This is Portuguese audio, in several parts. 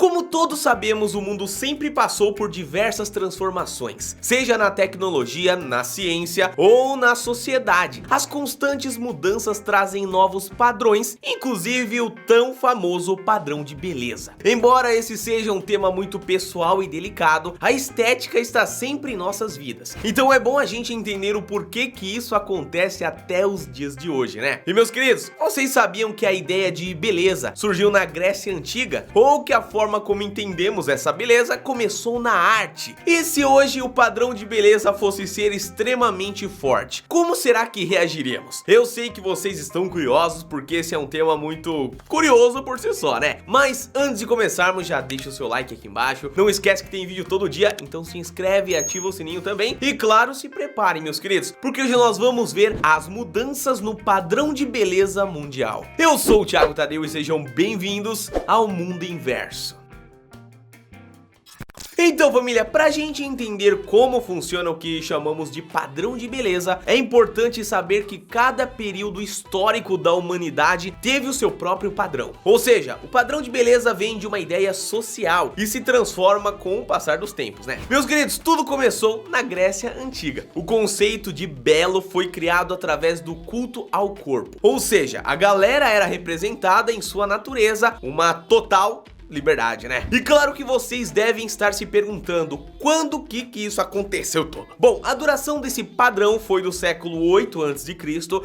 Como todos sabemos, o mundo sempre passou por diversas transformações, seja na tecnologia, na ciência ou na sociedade. As constantes mudanças trazem novos padrões, inclusive o tão famoso padrão de beleza. Embora esse seja um tema muito pessoal e delicado, a estética está sempre em nossas vidas. Então é bom a gente entender o porquê que isso acontece até os dias de hoje, né? E meus queridos, vocês sabiam que a ideia de beleza surgiu na Grécia Antiga? Ou que a forma como entendemos essa beleza começou na arte? E se hoje o padrão de beleza fosse ser extremamente forte, como será que reagiríamos? Eu sei que vocês estão curiosos porque esse é um tema muito curioso por si só, né? Mas antes de começarmos, já deixa o seu like aqui embaixo. Não esquece que tem vídeo todo dia, então se inscreve e ativa o sininho também. E claro, se preparem, meus queridos, porque hoje nós vamos ver as mudanças no padrão de beleza mundial. Eu sou o Thiago Tadeu e sejam bem-vindos ao Mundo Inverso. Então, família, pra gente entender como funciona o que chamamos de padrão de beleza, é importante saber que cada período histórico da humanidade teve o seu próprio padrão. Ou seja, o padrão de beleza vem de uma ideia social e se transforma com o passar dos tempos, né? Meus queridos, tudo começou na Grécia Antiga. O conceito de belo foi criado através do culto ao corpo. Ou seja, a galera era representada em sua natureza, uma total liberdade, né? E claro que vocês devem estar se perguntando quando que isso aconteceu todo. Bom, a duração desse padrão foi do século 8 a.C.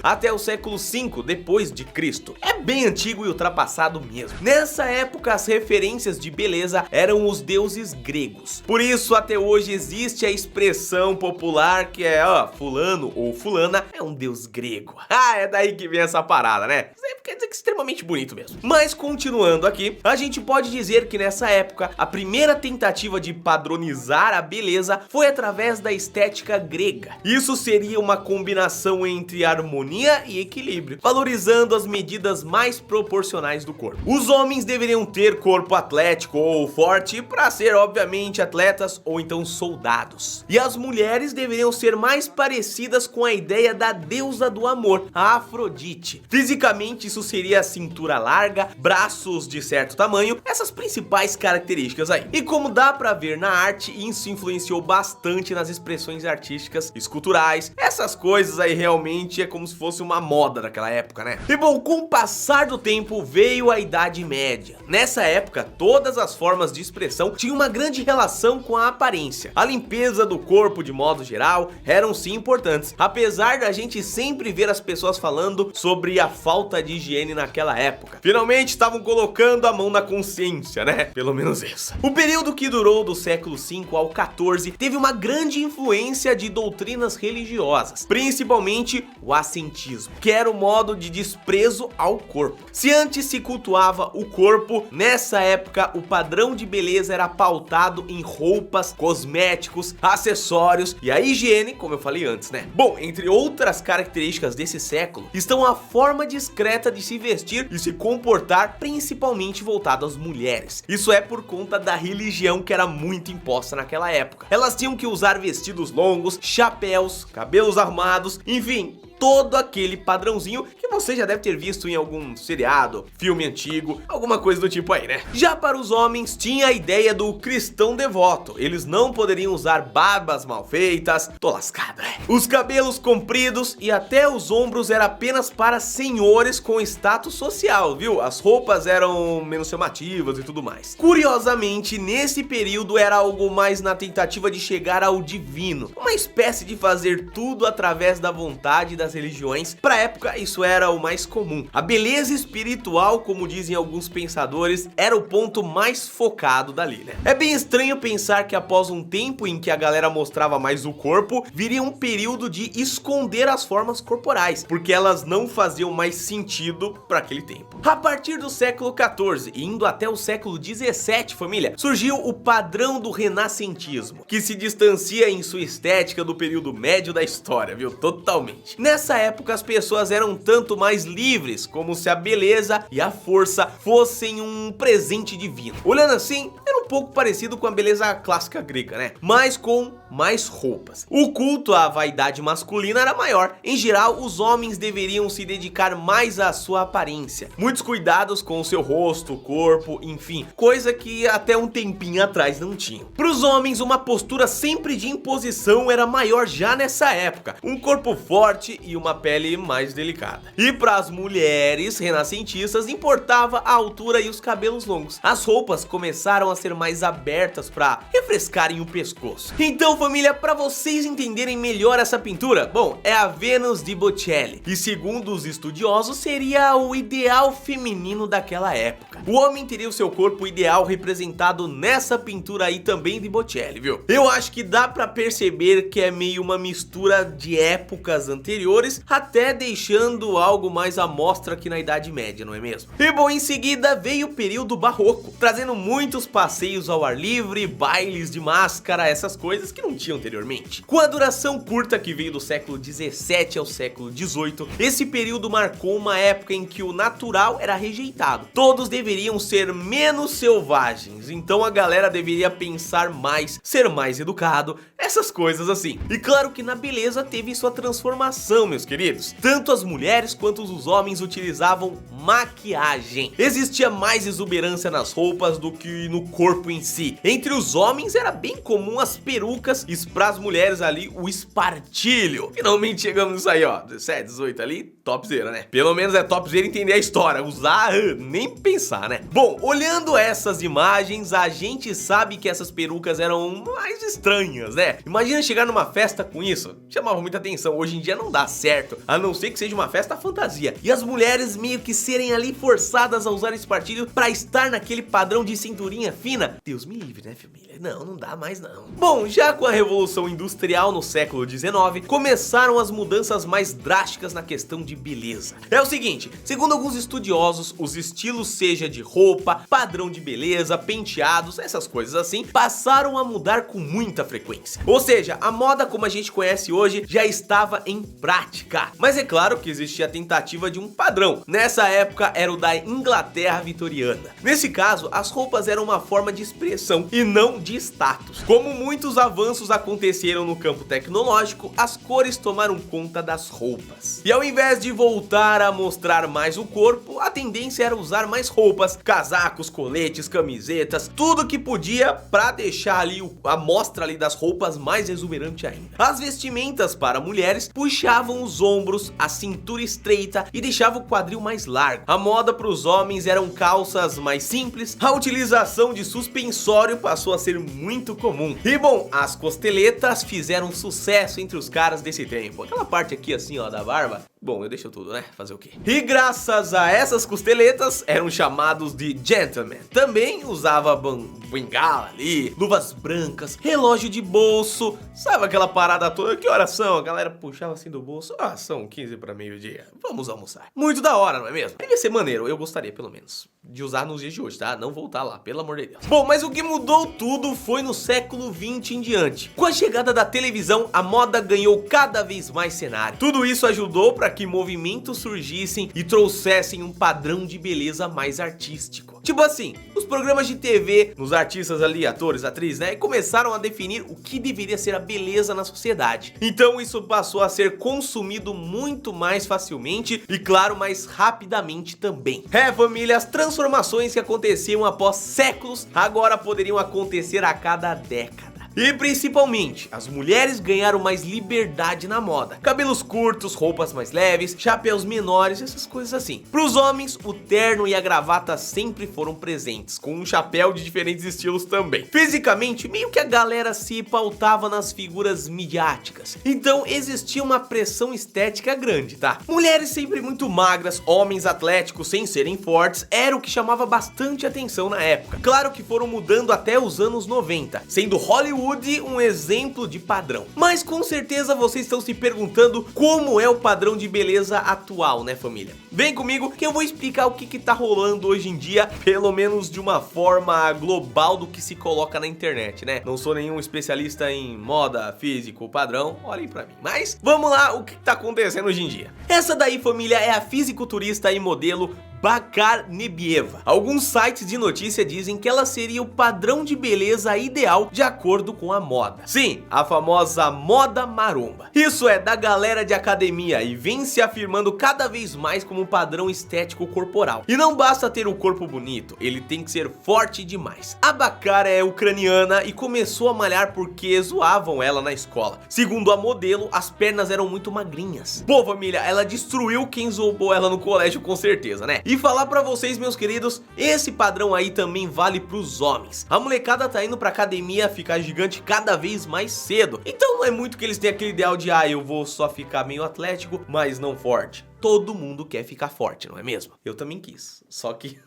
até o século 5 depois de Cristo. É bem antigo e ultrapassado mesmo. Nessa época as referências de beleza eram os deuses gregos. Por isso até hoje existe a expressão popular que é, fulano ou fulana é um deus grego. É daí que vem essa parada, né? Quer dizer que é extremamente bonito mesmo. Mas continuando aqui, a gente pode dizer que nessa época a primeira tentativa de padronizar a beleza foi através da estética grega. Isso seria uma combinação entre harmonia e equilíbrio, valorizando as medidas mais proporcionais do corpo. Os homens deveriam ter corpo atlético ou forte para ser obviamente atletas ou então soldados. E as mulheres deveriam ser mais parecidas com a ideia da deusa do amor, a Afrodite. Fisicamente isso seria a cintura larga, braços de certo tamanho, essas principais características aí. E como dá pra ver na arte, isso influenciou bastante nas expressões artísticas, esculturais, essas coisas aí realmente é como se fosse uma moda daquela época, né? E bom, com o passar do tempo veio a Idade Média. Nessa época, todas as formas de expressão tinham uma grande relação com a aparência. A limpeza do corpo de modo geral eram sim importantes, apesar da gente sempre ver as pessoas falando sobre a falta de higiene naquela época. Finalmente estavam colocando a mão na consciência, né? Pelo menos isso. O período que durou do século 5 ao 14 teve uma grande influência de doutrinas religiosas, principalmente o ascetismo, que era o modo de desprezo ao corpo. Se antes se cultuava o corpo, nessa época o padrão de beleza era pautado em roupas, cosméticos, acessórios e a higiene, como eu falei antes, né? Bom, entre outras características desse século estão a forma discreta de se vestir e se comportar, principalmente voltado às mulheres. Isso é por conta da religião que era muito imposta naquela época. Elas tinham que usar vestidos longos, chapéus, cabelos arrumados, enfim, todo aquele padrãozinho que você já deve ter visto em algum seriado, filme antigo, alguma coisa do tipo aí, né? Já para os homens tinha a ideia do cristão devoto. Eles não poderiam usar barbas mal feitas, tô lascado, né? Os cabelos compridos e até os ombros era apenas para senhores com status social, viu? As roupas eram menos chamativas e tudo mais. Curiosamente, nesse período era algo mais na tentativa de chegar ao divino, uma espécie de fazer tudo através da vontade das religiões. Para a época isso era o mais comum. A beleza espiritual, como dizem alguns pensadores, era o ponto mais focado dali, né? É bem estranho pensar que após um tempo em que a galera mostrava mais o corpo, viria um período de esconder as formas corporais, porque elas não faziam mais sentido para aquele tempo. A partir do século 14 e indo até o século 17, família, surgiu o padrão do renascentismo, que se distancia em sua estética do período médio da história, viu? Totalmente. Nessa época as pessoas eram tanto mais livres, como se a beleza e a força fossem um presente divino. Olhando assim, era um pouco parecido com a beleza clássica grega, né? Mas com mais roupas. O culto à vaidade masculina era maior. Em geral, os homens deveriam se dedicar mais à sua aparência. Muitos cuidados com o seu rosto, corpo, enfim, coisa que até um tempinho atrás não tinham. Para os homens, uma postura sempre de imposição era maior já nessa época. Um corpo forte e uma pele mais delicada. E para as mulheres renascentistas, importava a altura e os cabelos longos. As roupas começaram a ser mais abertas para refrescarem o pescoço. Então, família, para vocês entenderem melhor essa pintura, bom, é a Vênus de Botticelli, e segundo os estudiosos seria o ideal feminino daquela época. O homem teria o seu corpo ideal representado nessa pintura aí também de Botticelli, viu? Eu acho que dá para perceber que é meio uma mistura de épocas anteriores, até deixando algo mais à mostra aqui na Idade Média, não é mesmo? E bom, em seguida veio o período barroco, trazendo muitos passeios ao ar livre, bailes de máscara, essas coisas que não tinha anteriormente. Com a duração curta que veio do século 17 ao século 18, esse período marcou uma época em que o natural era rejeitado. Todos deveriam ser menos selvagens, então a galera deveria pensar mais, ser mais educado, essas coisas assim. E claro que na beleza teve sua transformação, meus queridos. Tanto as mulheres quanto os homens utilizavam maquiagem. Existia mais exuberância nas roupas do que no corpo em si. Entre os homens era bem comum as perucas e para as mulheres ali o espartilho. Finalmente chegamos nisso aí, ó, 17, 18 ali, topzera, né? Pelo menos é topzera entender a história, usar, nem pensar, né? Bom, olhando essas imagens, a gente sabe que essas perucas eram mais estranhas, né? Imagina chegar numa festa com isso, chamava muita atenção. Hoje em dia não dá certo, a não ser que seja uma festa fantasia. E as mulheres meio que serem ali forçadas a usar espartilho pra estar naquele padrão de cinturinha fina. Deus me livre, né, família? Não dá mais não. Bom, já com a Revolução Industrial no século XIX, começaram as mudanças mais drásticas na questão de beleza. É o seguinte, segundo alguns estudiosos, os estilos, seja de roupa, padrão de beleza, penteados, essas coisas assim, passaram a mudar com muita frequência. Ou seja, a moda como a gente conhece hoje já estava em prática. Mas é claro que existia a tentativa de um padrão. Nessa época era o da Inglaterra vitoriana. Nesse caso, as roupas eram uma forma de expressão e não de status. Como muitos avanços aconteceram no campo tecnológico, as cores tomaram conta das roupas. E ao invés de voltar a mostrar mais o corpo, a tendência era usar mais roupas, casacos, coletes, camisetas, tudo que podia para deixar ali a mostra ali das roupas mais exuberante ainda. As vestimentas para mulheres puxavam os ombros, a cintura estreita e deixava o quadril mais largo. A moda para os homens eram calças mais simples, a utilização de suspensório passou a ser muito comum. E bom, as costeletas fizeram sucesso entre os caras desse tempo. Aquela parte aqui assim, ó, da barba. Bom, eu deixo tudo, né? Fazer o quê? E graças a essas costeletas, eram chamados de gentlemen. Também usava bengala ali, luvas brancas, relógio de bolso, sabe aquela parada toda? Que horas são? A galera puxava assim do bolso. Ah, são 15 para meio-dia. Vamos almoçar. Muito da hora, não é mesmo? Devia ser maneiro, eu gostaria pelo menos de usar nos dias de hoje, tá? Não voltar lá, pelo amor de Deus. Bom, mas o que mudou tudo foi no século 20 em diante. Com a chegada da televisão, a moda ganhou cada vez mais cenário. Tudo isso ajudou para que movimentos surgissem e trouxessem um padrão de beleza mais artístico. Tipo assim, os programas de TV, nos artistas ali, atores, atrizes, né, começaram a definir o que deveria ser a beleza na sociedade. Então isso passou a ser consumido muito mais facilmente e, claro, mais rapidamente também. É, família, as transformações que aconteciam após séculos agora poderiam acontecer a cada década. E principalmente, as mulheres ganharam mais liberdade na moda. Cabelos curtos, roupas mais leves, chapéus menores, essas coisas assim. Para os homens, o terno e a gravata sempre foram presentes, com um chapéu de diferentes estilos também. Fisicamente, meio que a galera se pautava nas figuras midiáticas. Então existia uma pressão estética grande, tá? Mulheres sempre muito magras, homens atléticos sem serem fortes, era o que chamava bastante atenção na época. Claro que foram mudando até os anos 90, sendo Hollywood um exemplo de padrão. Mas com certeza vocês estão se perguntando como é o padrão de beleza atual, né, família? Vem comigo que eu vou explicar o que tá rolando hoje em dia, pelo menos de uma forma global do que se coloca na internet, né? Não sou nenhum especialista em moda, físico, padrão, olhem pra mim. Mas vamos lá, o que tá acontecendo hoje em dia? Essa daí, família, é a fisiculturista e modelo Bacar Nebieva. Alguns sites de notícia dizem que ela seria o padrão de beleza ideal de acordo com a moda. Sim, a famosa moda maromba. Isso é da galera de academia e vem se afirmando cada vez mais como um padrão estético corporal. E não basta ter um corpo bonito, ele tem que ser forte demais. A Bacar é ucraniana e começou a malhar porque zoavam ela na escola. Segundo a modelo, as pernas eram muito magrinhas. Pô, família, ela destruiu quem zoou ela no colégio com certeza, né? E falar pra vocês, meus queridos, esse padrão aí também vale pros homens. A molecada tá indo pra academia ficar gigante cada vez mais cedo. Então não é muito que eles têm aquele ideal de eu vou só ficar meio atlético, mas não forte. Todo mundo quer ficar forte, não é mesmo? Eu também quis, só que...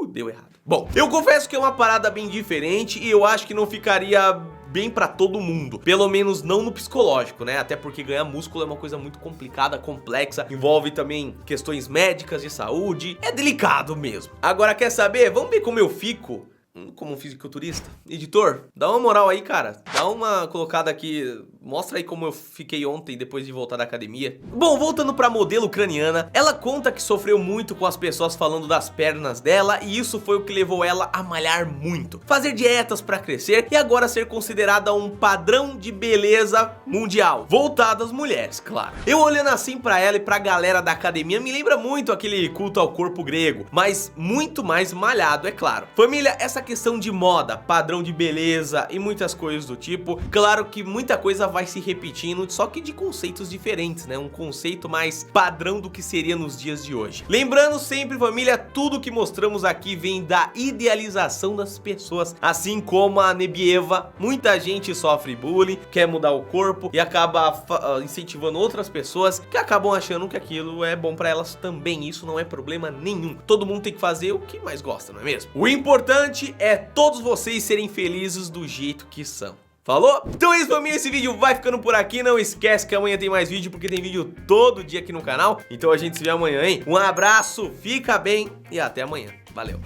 deu errado. Bom, eu confesso que é uma parada bem diferente e eu acho que não ficaria bem pra todo mundo, pelo menos não no psicológico, né? Até porque ganhar músculo é uma coisa muito complicada, complexa, envolve também questões médicas de saúde, é delicado mesmo. Agora quer saber? Vamos ver como eu fico como um fisiculturista? Editor, dá uma moral aí, cara. Dá uma colocada aqui. Mostra aí como eu fiquei ontem depois de voltar da academia. Bom, voltando pra modelo ucraniana, ela conta que sofreu muito com as pessoas falando das pernas dela e isso foi o que levou ela a malhar muito, fazer dietas pra crescer e agora ser considerada um padrão de beleza mundial, voltado às mulheres, claro. Eu olhando assim pra ela e pra galera da academia me lembra muito aquele culto ao corpo grego, mas muito mais malhado, é claro. Família, essa questão de moda, padrão de beleza e muitas coisas do tipo, claro que muita coisa vai se repetindo, só que de conceitos diferentes, né? Um conceito mais padrão do que seria nos dias de hoje. Lembrando sempre, família, tudo que mostramos aqui vem da idealização das pessoas, assim como a Nebieva. Muita gente sofre bullying, quer mudar o corpo e acaba incentivando outras pessoas que acabam achando que aquilo é bom pra elas também. Isso não é problema nenhum. Todo mundo tem que fazer o que mais gosta, não é mesmo? O importante é todos vocês serem felizes do jeito que são. Falou? Então é isso, família, esse vídeo vai ficando por aqui. Não esquece que amanhã tem mais vídeo, porque tem vídeo todo dia aqui no canal. Então a gente se vê amanhã, hein? Um abraço, fica bem e até amanhã. Valeu!